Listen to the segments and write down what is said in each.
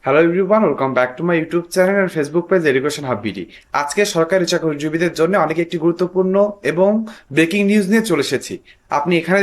Hello everyone, welcome back to my YouTube channel and Facebook page education hub BD. আজকে সরকারি চাকরিজীবীদের জন্য অনেক একটি গুরুত্বপূর্ণ এবং ব্রেকিং নিউজ নিয়ে চলে এসেছি। আপনি এখানে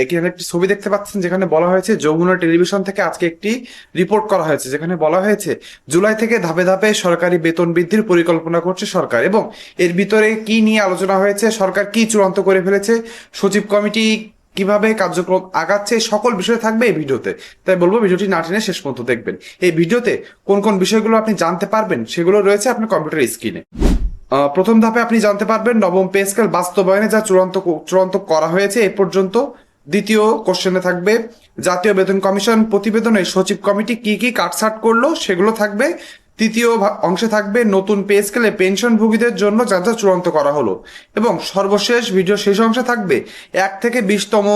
একটি ছবি দেখতে পাচ্ছেন, যেখানে বলা হয়েছে যমুনা টেলিভিশন থেকে আজকে একটি রিপোর্ট করা হয়েছে, যেখানে বলা হয়েছে জুলাই থেকে ধাপে ধাপে সরকারি বেতন বৃদ্ধির পরিকল্পনা করছে সরকার। এবং এর ভিতরে কি নিয়ে আলোচনা হয়েছে, সরকার কি চূড়ান্ত করে ফেলেছে, সচিব কমিটি কিভাবে কার্যক্রম আগাচ্ছে, সকল বিষয় থাকবে এই ভিডিওতে। তাই বলবো ভিডিওটি না টেনে শেষ পর্যন্ত দেখবেন। এই ভিডিওতে কোন কোন বিষয়গুলো আপনি জানতে পারবেন সেগুলো রয়েছে আপনার কম্পিউটার স্ক্রিনে। প্রথম ধাপে আপনি জানতে পারবেন নবম পে স্কেল বাস্তবায়নে যা চূড়ান্ত করা হয়েছে এ পর্যন্ত। দ্বিতীয় কোশ্চেনে থাকবে জাতীয় বেতন কমিশন প্রতিবেদনে সচিব কমিটি কি কি কাটছাট করলো সেগুলো থাকবে। তৃতীয় অংশে থাকবে নতুন পে স্কেলে পেনশনভোগীদের জন্য যা যা চূড়ান্ত করা হলো। এবং সর্বশেষ ভিডিও শেষ অংশে থাকবে 1 থেকে 20তম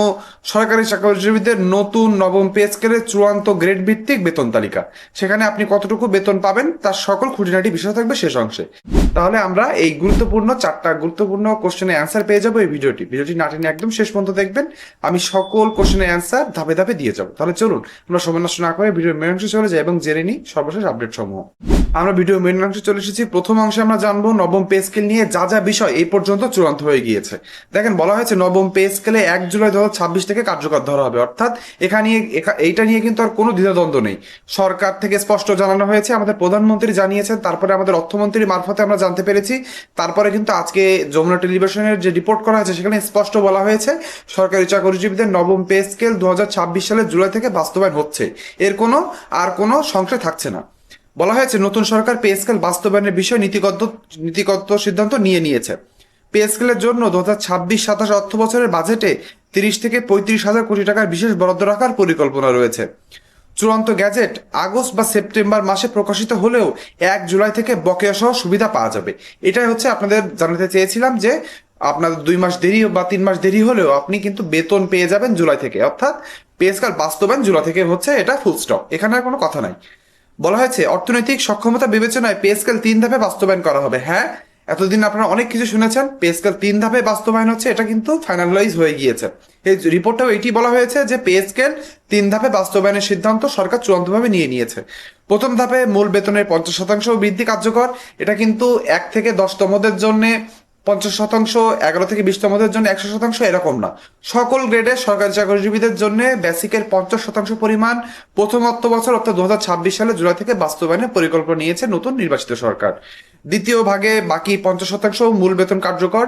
সরকারি চাকরিজীবীদের নতুন নবম পে স্কেলের চূড়ান্ত গ্রেড ভিত্তিক বেতন তালিকা। সেখানে আপনি কতটুকু বেতন পাবেন তার সকল খুঁটিনাটি বিষয় থাকবে শেষ অংশে। তাহলে আমরা এই চারটা গুরুত্বপূর্ণ কোশ্চেনের অ্যান্সার পেয়ে যাবো এই ভিডিওটি না টেনে একদম শেষ পর্যন্ত দেখবেন। আমি সকল কোশ্চেনের অ্যান্সার ধাপে ধাপে দিয়ে যাবো। তাহলে চলুন আমরা সময় নষ্ট না করে ভিডিওর মেন অংশে চলে যাই এবং জেনে নিই সর্বশেষ আপডেট সমূহ। আমরা ভিডিও মেন অংশে চলে এসেছি। প্রথম অংশে আমরা জানবো নবম পে স্কেল নিয়ে যা যা বিষয় এই পর্যন্ত চূড়ান্ত হয়ে গিয়েছে। দেখেন, বলা হয়েছে নবম পে স্কেলে 1 জুলাই 2026 থেকে কার্যকর ধরা হবে। অর্থাৎ এইটা নিয়ে কিন্তু আর কোনো দ্বিধাদ্বন্দ্ব নেই। সরকার থেকে স্পষ্ট জানানো হয়েছে, আমাদের প্রধানমন্ত্রী জানিয়েছেন, তারপরে আমাদের অর্থমন্ত্রীর মারফতে আমরা জানতে পেরেছি। তারপরে কিন্তু আজকে যমুনা টেলিভিশনের যে রিপোর্ট করা হয়েছে সেখানে স্পষ্ট বলা হয়েছে সরকারি চাকরিজীবীদের নবম পে স্কেল 2026 সালের জুলাই থেকে বাস্তবায়ন হচ্ছে। এর কোনো সংশয় থাকছে না। বলা হয়েছে নতুন সরকার পে স্কেল বাস্তবায়নের বিষয়ে নীতিগত সিদ্ধান্ত নিয়েছে। পে স্কেলের জন্য 2026-27 অর্থ বছরের বাজেটে 30 থেকে 35 হাজার কোটি টাকার বিশেষ বরাদ্দ রাখার পরিকল্পনা রয়েছে। চূড়ান্ত গ্যাজেট আগস্ট বা সেপ্টেম্বর মাসে প্রকাশিত হলেও 1 জুলাই থেকে বকেয়া সহ সুবিধা পাওয়া যাবে। এটাই হচ্ছে আপনাদের জানাতে চেয়েছিলাম, যে আপনাদের 2 মাস দেরি বা 3 মাস দেরি হলেও আপনি কিন্তু বেতন পেয়ে যাবেন জুলাই থেকে। অর্থাৎ পে স্কেল বাস্তবায়ন জুলাই থেকে হচ্ছে, এটা ফুল স্টপ, এখানে আর কোনো কথা নাই। বলা হয়েছে অর্থনৈতিক সক্ষমতা বিবেচনায় পে স্কেল 3 ধাপে বাস্তবায়ন করা হবে। হ্যাঁ, এতদিন আপনারা অনেক কিছু শুনেছেন, পে স্কেল 3 ধাপে বাস্তবায়ন হচ্ছে, এটা কিন্তু ফাইনালাইজ হয়ে গিয়েছে। এই রিপোর্টেও এটি বলা হয়েছে যে পে স্কেল 3 ধাপে বাস্তবায়নের সিদ্ধান্ত সরকার চূড়ান্তভাবে নিয়েছে। প্রথম ধাপে মূল বেতনের 50% বৃদ্ধি কার্যকর। এটা কিন্তু 1 থেকে 10তমদের জন্য 50%, 11 থেকে 20তমদের জন্য 100%, এরকম না। সকল গ্রেডের সরকারি চাকরিজীবীদের জন্য বেসিকের 50% পরিমাণ প্রথম অর্থ বছর অর্থাৎ 2026 সালে জুলাই থেকে বাস্তবায়নের পরিকল্পনা নিয়েছে নতুন নির্বাচিত সরকার। দ্বিতীয় ভাগে বাকি 50% মূল বেতন কার্যকর,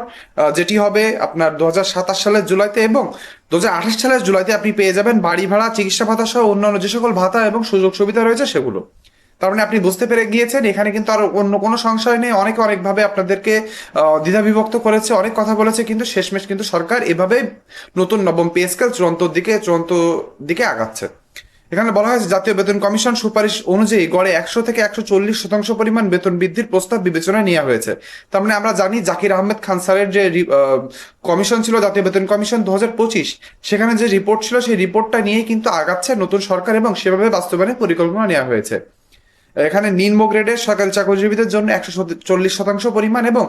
যেটি হবে আপনার 2027 সালের জুলাইতে, এবং 2028 সালের জুলাইতে আপনি পেয়ে যাবেন বাড়ি ভাড়া, চিকিৎসা ভাতা সহ অন্যান্য যে সকল ভাতা এবং সুযোগ সুবিধা রয়েছে সেগুলো। তার মানে আপনি বুঝতে পেরে গিয়েছেন, এখানে কিন্তু আর অন্য কোনো সংশয় নেই। অনেকভাবে আপনাদেরকে দ্বিধাবিভক্ত করেছে, অনেক কথা বলেছে, কিন্তু শেষমেশ কিন্তু সরকার এভাবে নতুন নবম পে স্কেল চূড়ান্ত দিকে আগাচ্ছে। এখানে বলা হয়েছে জাতীয় বেতন কমিশন সুপারিশ অনুযায়ী গড়ে 100 থেকে 140% পরিমাণ বেতন বৃদ্ধির প্রস্তাব বিবেচনায় নেওয়া হয়েছে। তার মানে আমরা জানি জাকির আহমেদ খান স্যারের যে কমিশন ছিল, জাতীয় বেতন কমিশন 2025, সেখানে যে রিপোর্ট ছিল সেই রিপোর্টটা নিয়েই কিন্তু আগাচ্ছে নতুন সরকার, এবং সেভাবে বাস্তবায়নের পরিকল্পনা নেওয়া হয়েছে। এখানে নিম্ন গ্রেডের সরকারি চাকরিজীবীদের জন্য 140% পরিমাণ, এবং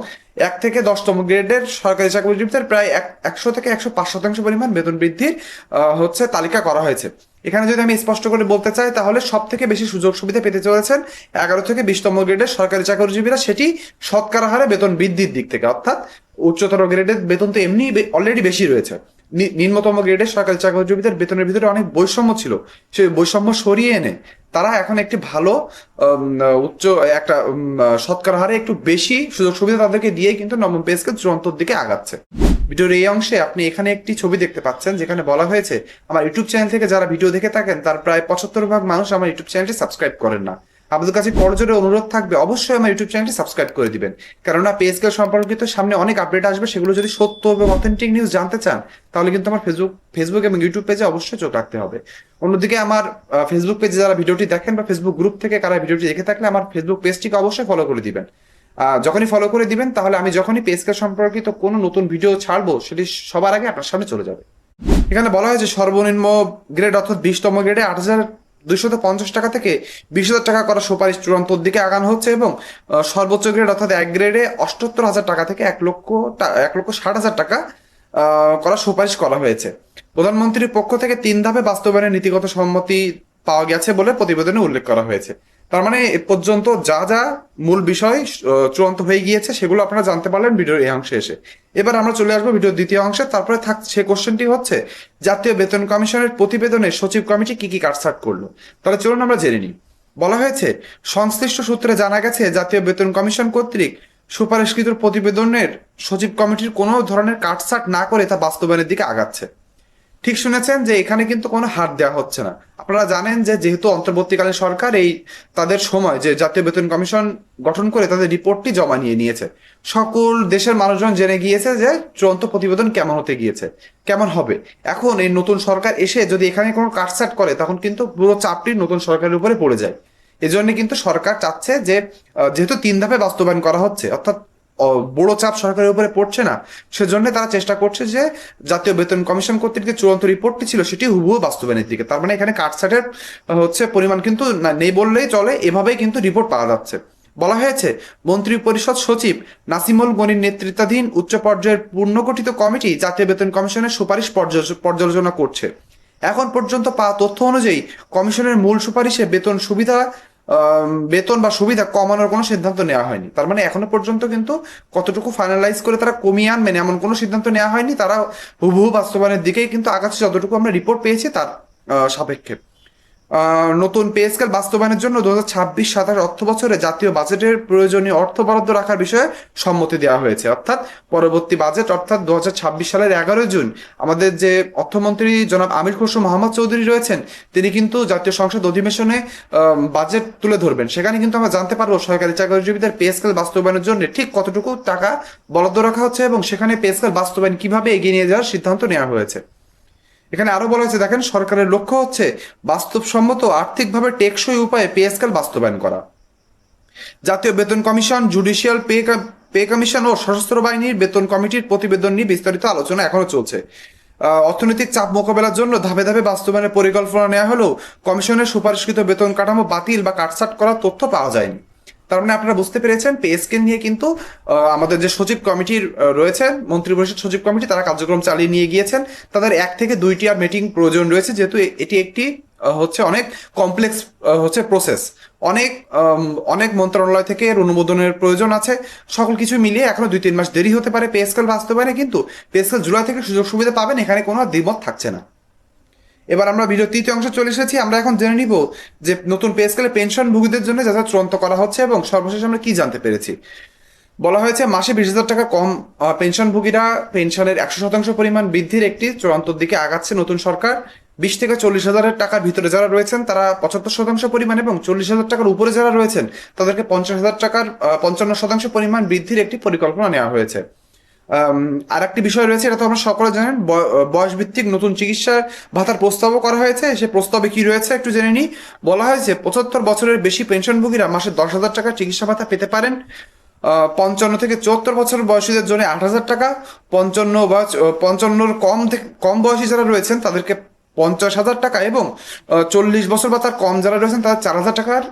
1 থেকে 10তম গ্রেডের সরকারি চাকরিজীবীদের প্রায় 100 থেকে 105% পরিমাণ বেতন বৃদ্ধির হচ্ছে তালিকা করা হয়েছে। এখানে যদি আমি স্পষ্ট করে বলতে চাই, তাহলে সব থেকে বেশি সুযোগ সুবিধা পেতে চলেছেন 11 থেকে 20তম গ্রেডের সরকারি চাকরিজীবীরা, সেটি শতকরা হারে বেতন বৃদ্ধির দিক থেকে। অর্থাৎ উচ্চতর গ্রেডের বেতন তো এমনি অলরেডি বেশি রয়েছে। নিম্নতম গ্রেডের সরকারি চাকরিজীবীদের বেতনের ভিতরে অনেক বৈষম্য ছিল, সেই বৈষম্য সরিয়ে এনে তারা এখন একটি ভালো একটা শতকরা হারে একটু বেশি সুযোগ সুবিধা তাদেরকে দিয়ে কিন্তু নবম পে স্কেল চূড়ান্তর দিকে আগাচ্ছে। ভিডিওর এই অংশে আপনি এখানে একটি ছবি দেখতে পাচ্ছেন, যেখানে বলা হয়েছে আমার ইউটিউব চ্যানেল থেকে যারা ভিডিও দেখে থাকেন তার প্রায় 75% মানুষ আমার ইউটিউব চ্যানেলটি সাবস্ক্রাইব করেন না। আপনাদের কাছে করজোরে অনুরোধ থাকবে, অবশ্যই আমার ইউটিউব চ্যানেলটি সাবস্ক্রাইব করে দিবেন। কেননা পে স্কেল সম্পর্কিত সামনে অনেক আপডেট আসবে, সেগুলো যদি সত্য এবং অথেন্টিক নিউজ জানতে চান তাহলে কিন্তু আমার ফেসবুক এবং ইউটিউব পেজে অবশ্যই চোখ রাখতে হবে। অন্যদিকে আমার ফেসবুক পেজে যারা ভিডিওটি দেখেন বা ফেসবুক গ্রুপ থেকে কারা ভিডিওটি দেখে থাকলে আমার ফেসবুক পেজটিকে অবশ্যই ফলো করে দিবেন। যখনই ফলো করে দিবেন তাহলে আমি যখনই পে স্কেল সম্পর্কিত কোনো নতুন ভিডিও ছাড়বো সেটি সবার আগে আপনার সামনে চলে যাবে। এখানে বলা হয়েছে সর্বনিম্ন গ্রেড অর্থাৎ 20তম গ্রেডে 8,250 টাকা থেকে 20,000 টাকা করা সুপারিশ চূড়ান্তর দিকে আগানো হচ্ছে, এবং সর্বোচ্চ গ্রেড অর্থাৎ 1 গ্রেডে 78,000 টাকা থেকে 1,60,000 টাকা করার সুপারিশ করা হয়েছে। প্রধানমন্ত্রীর পক্ষ থেকে 3 ধাপে বাস্তবায়নের নীতিগত সম্মতি পাওয়া গেছে বলে প্রতিবেদনে উল্লেখ করা হয়েছে। তার মানে এ পর্যন্ত যা যা মূল বিষয় চূড়ান্ত হয়ে গিয়েছে সেগুলো আপনারা জানতে পারলেন ভিডিওর এই অংশে এসে। এবার আমরা চলে আসবো ভিডিওর দ্বিতীয় অংশে। তারপরে সে কোশ্চেনটি হচ্ছে, জাতীয় বেতন কমিশনের প্রতিবেদনে সচিব কমিটি কি কি কাটছাঁট করলো। তাহলে চলুন আমরা জেনে নিই। বলা হয়েছে, সংশ্লিষ্ট সূত্রে জানা গেছে জাতীয় বেতন কমিশন কর্তৃক সুপারিশকৃত প্রতিবেদনের সচিব কমিটির কোনো ধরনের কাটছাঁট না করে তা বাস্তবায়নের দিকে আগাচ্ছে। ঠিক শুনেছেন যে এখানে কিন্তু কোনো হাত দেওয়া হচ্ছে না। আপনারা জানেন যে যেহেতু অন্তর্বর্তীকালীন সরকার এই তাদের সময় যে জাতীয় বেতন কমিশন গঠন করে তাদের রিপোর্টটি জমা নিয়ে নিয়েছে, সকল দেশের মানুষজন জেনে গিয়েছে যে চূড়ান্ত প্রতিবেদন কেমন হতে গিয়েছে, কেমন হবে। এখন এই নতুন সরকার এসে যদি এখানে কোনো কাটছাঁট করে তখন কিন্তু পুরো চাপটি নতুন সরকারের উপরে পড়ে যায়। এজন্য কিন্তু সরকার চাচ্ছে যে যেহেতু 3 ধাপে বাস্তবায়ন করা হচ্ছে, অর্থাৎ বড় চাপ সরকারের উপরে পড়ছে না, সেজন্য তারা চেষ্টা করছে যে জাতীয় বেতন কমিশন কর্তৃক যে চূড়ান্ত রিপোর্টটি ছিল সেটি হুবহু বাস্তবায়নের দিকে। তার মানে এখানে কাটছাটের পরিমাণ কিন্তু নেই বললেই চলে, এভাবেই কিন্তু রিপোর্ট পাওয়া যাচ্ছে। বলা হয়েছে, মন্ত্রী পরিষদ সচিব নাসিমুল গনির নেতৃত্বাধীন উচ্চ পর্যায়ের পূর্ণগঠিত কমিটি জাতীয় বেতন কমিশনের সুপারিশ পর্যালোচনা করছে। এখন পর্যন্ত পাওয়া তথ্য অনুযায়ী কমিশনের মূল সুপারিশে বেতন বা সুবিধা কমানোর কোনো সিদ্ধান্ত নেওয়া হয়নি। তার মানে এখনো পর্যন্ত কিন্তু কতটুকু ফাইনালাইজ করে তারা কমিয়ে আনবেন এমন কোনো সিদ্ধান্ত নেওয়া হয়নি। তারা হুবহু বাস্তবায়নের দিকেই কিন্তু আগাচ্ছে, যতটুকু আমরা রিপোর্ট পেয়েছি তার সাপেক্ষে। নতুন পে স্কেল বাস্তবায়নের জন্য 2026-27 অর্থ বছরে জাতীয় বাজেটের প্রয়োজনীয় অর্থ বরাদ্দ রাখার বিষয়ে সম্মতি দেওয়া হয়েছে। অর্থাৎ পরবর্তী বাজেট অর্থাৎ 2026 সালের 11 জুন আমাদের যে অর্থমন্ত্রী জনাব আমির খসরু মোহাম্মদ চৌধুরী রয়েছেন, তিনি কিন্তু জাতীয় সংসদ অধিবেশনে বাজেট তুলে ধরবেন। সেখানে কিন্তু আমরা জানতে পারবো সরকারি চাকরিজীবীদের পে স্কেল বাস্তবায়নের জন্য ঠিক কতটুকু টাকা বরাদ্দ রাখা হচ্ছে এবং সেখানে পে স্কেল বাস্তবায়ন কিভাবে এগিয়ে নিয়ে যাওয়ার সিদ্ধান্ত নেওয়া হয়েছে। এখানে আরো বলা হয়েছে, দেখেন, সরকারের লক্ষ্য হচ্ছে বাস্তবসম্মত আর্থিকভাবে টেকসই উপায়ে পে স্কেল বাস্তবায়ন করা। জাতীয় বেতন কমিশন, জুডিশিয়াল পে কমিশন ও সশস্ত্র বাহিনীর বেতন কমিটির প্রতিবেদন নিয়ে বিস্তারিত আলোচনা এখনো চলছে। অর্থনৈতিক চাপ মোকাবেলার জন্য ধাপে ধাপে বাস্তবায়নের পরিকল্পনা নেওয়া হলেও কমিশনের সুপারিশকৃত বেতন কাঠামো বাতিল বা কাটছাঁট করার তথ্য পাওয়া যায়নি। তার মানে আপনারা বুঝতে পেরেছেন, পে স্কেল নিয়ে কিন্তু আমাদের যে সচিব কমিটির রয়েছেন, মন্ত্রিপরিষদ সচিব কমিটি, তারা কার্যক্রম চালিয়ে নিয়ে গিয়েছেন। তাদের 1 থেকে 2টি আর মিটিং প্রয়োজন রয়েছে, যেহেতু এটি একটি অনেক কমপ্লেক্স প্রসেস। অনেক মন্ত্রণালয় থেকে এর অনুমোদনের প্রয়োজন আছে। সকল কিছু মিলিয়ে এখনো 2-3 মাস দেরি হতে পারে পে স্কেল বাস্তবায়নে, কিন্তু পে স্কেল জুলাই থেকে সুযোগ সুবিধা পাবেন, এখানে কোনো দ্বিমত থাকছে না। এবার আমরা ভিডিও তৃতীয় অংশে চলে এসেছি। আমরা এখন জেনে নিব যে নতুন পে স্কেলে পেনশনভোগীদের জন্য যা যা চূড়ান্ত করা হচ্ছে এবং সর্বশেষ আমরা কি জানতে পেরেছি। বলা হয়েছে, মাসে 20,000 টাকা কম পেনশনভোগীরা পেনশনের 100% পরিমাণ বৃদ্ধির একটি চূড়ান্ত দিকে আগাচ্ছে নতুন সরকার। 20 থেকে 40,000 টাকার ভিতরে যারা রয়েছেন তারা 75% পরিমাণ এবং 40,000 টাকার উপরে যারা রয়েছেন তাদেরকে 50,000 টাকার 55% পরিমাণ বৃদ্ধির একটি পরিকল্পনা নেওয়া হয়েছে। আর একটি বিষয় রয়েছে, এটা তো আমরা সকলে জানেন, বয়স ভিত্তিক নতুন চিকিৎসা ভাতার প্রস্তাবও করা হয়েছে। সে প্রস্তাবে কি রয়েছে একটু জেনে নিই। বলা হয়েছে, 75 বছরের বেশি পেনশনভোগীরা মাসে 10,000 টাকার চিকিৎসা ভাতা পেতে পারেন। 55 থেকে 74 বছর বয়সীদের জন্য 8,000 টাকা, 55-র কম বয়সী যারা রয়েছেন তাদেরকে 50,000 টাকা এবং 40 বছর বা তার কম যারা রয়েছেন তাদের 4,000 টাকার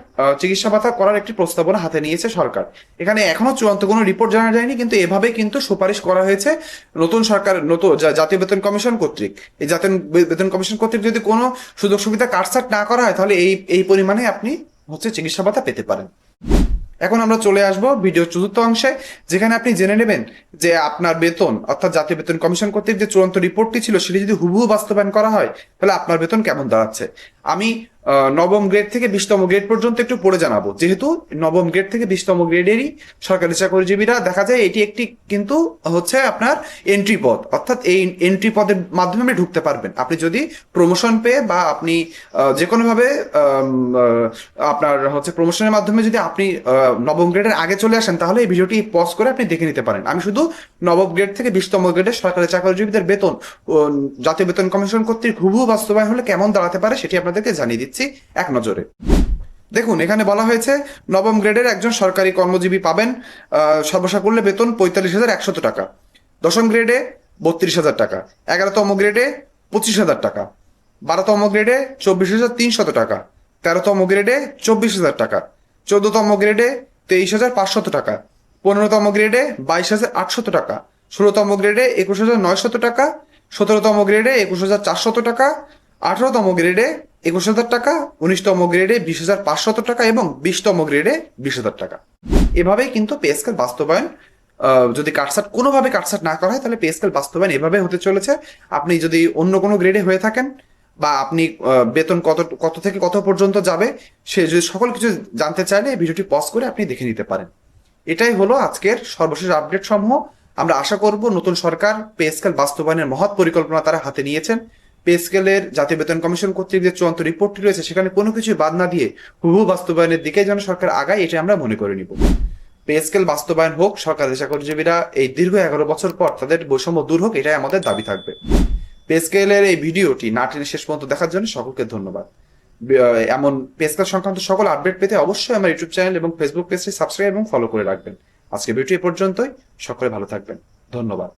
চিকিৎসা ভাতা করার একটি প্রস্তাবনা হাতে নিয়েছে সরকার। এখানে এখনো চূড়ান্ত কোনো রিপোর্ট জানা যায়নি, কিন্তু এভাবে কিন্তু সুপারিশ করা হয়েছে নতুন সরকার, জাতীয় বেতন কমিশন কর্তৃক। এই জাতীয় বেতন কমিশন কর্তৃক যদি কোনো সুযোগ সুবিধা কাটছাঁট না করা হয় তাহলে এই পরিমাণে আপনি চিকিৎসা ভাতা পেতে পারেন। এখন আমরা চলে আসব ভিডিও চতুর্থ অংশে, যেখানে আপনি জেনে নেবেন যে আপনার বেতন অর্থাৎ জাতীয় বেতন কমিশন কর্তৃক যে চূড়ান্ত রিপোর্টটি ছিল সেটি যদি হুবহু বাস্তবায়ন করা হয় তাহলে আপনার বেতন কেমন দাঁড়াচ্ছে। আমি নবম গ্রেড থেকে 20তম গ্রেড পর্যন্ত একটু পড়ে জানাবো, যেহেতু নবম গ্রেড থেকে 20তম গ্রেডেরই সরকারি চাকরিজীবীরা দেখা যায় এটি একটি কিন্তু আপনার এন্ট্রি পদ, অর্থাৎ এই এন্ট্রি পদের মাধ্যমে আপনি ঢুকতে পারবেন। আপনি যদি প্রমোশন পেয়ে বা আপনি যে কোনোভাবে আপনার প্রমোশনের মাধ্যমে যদি আপনি নবম গ্রেডের আগে চলে আসেন তাহলে এই ভিডিওটি পজ করে আপনি দেখে নিতে পারেন। আমি শুধু নবম গ্রেড থেকে 20তম গ্রেডের সরকারি চাকরিজীবীদের বেতন জাতীয় বেতন কমিশন কর্তৃক হুবহু বাস্তবায়ন হলে কেমন দাঁড়াতে পারে সেটি আপনাদেরকে জানিয়ে দিচ্ছি এক নজরে। দেখুন, এখানে বলা হয়েছে নবম গ্রেডের একজন সরকারি কর্মজীবী পাবেন সর্বসাকুল্যে বেতন 45,100 টাকা, 10ম গ্রেডে 32,000 টাকা, 11তম গ্রেডে 25,000 টাকা, 12তম গ্রেডে 24,300 টাকা, 13তম গ্রেডে 24,000 টাকা, 14তম গ্রেডে 23,500 টাকা, 15তম গ্রেডে 22,800 টাকা, 16তম গ্রেডে 21,900 টাকা, 17তম গ্রেডে 21,400 টাকা, 18তম গ্রেডে 21,000 টাকা, 19তম গ্রেডে 20,500 টাকা এবং 20তম গ্রেডে 20,000 টাকা। এভাবেই কিন্তু পে স্কেল বাস্তবায়ন, যদি কাটছাট কোনোভাবে কাটছাট না করা হয় তাহলে পে স্কেল বাস্তবায়ন এভাবে হতে চলেছে। আপনি যদি অন্য কোনো গ্রেডে হয়ে থাকেন বা আপনি বেতন কত কত থেকে কত পর্যন্ত যাবে সে যদি সকল কিছু জানতে চাইলে এই ভিডিওটি পজ করে আপনি দেখে নিতে পারেন। এটাই হলো আজকের সর্বশেষ আপডেট সমূহ। আমরা আশা করব নতুন সরকার পে স্কেল বাস্তবায়নের মহৎ পরিকল্পনা তারা হাতে নিয়েছেন। পে স্কেলের জাতীয় বেতন কমিশন কর্তৃক যে চূড়ান্ত রিপোর্টটি রয়েছে সেখানে কোনো কিছু বাদ না দিয়ে হুবহু বাস্তবায়নের দিকে যেন সরকার আগায়, এটা আমরা মনে করে নিব। পে স্কেল বাস্তবায়ন হোক, সরকারি চাকরিজীবীরা এই দীর্ঘ 11 বছর পর তাদের বৈষম্য দূর হোক, এটাই আমাদের দাবি থাকবে। পে স্কেলের এই ভিডিওটি না টেনে শেষ পর্যন্ত দেখার জন্য সকলকে ধন্যবাদ। এমন পে স্কেল সংক্রান্ত সকল আপডেট পেতে অবশ্যই আমার ইউটিউব চ্যানেল এবং ফেসবুক পেজটি সাবস্ক্রাইব এবং ফলো করে রাখবেন। আজকে ভিডিও এ পর্যন্তই। সকলে ভালো থাকবেন। ধন্যবাদ।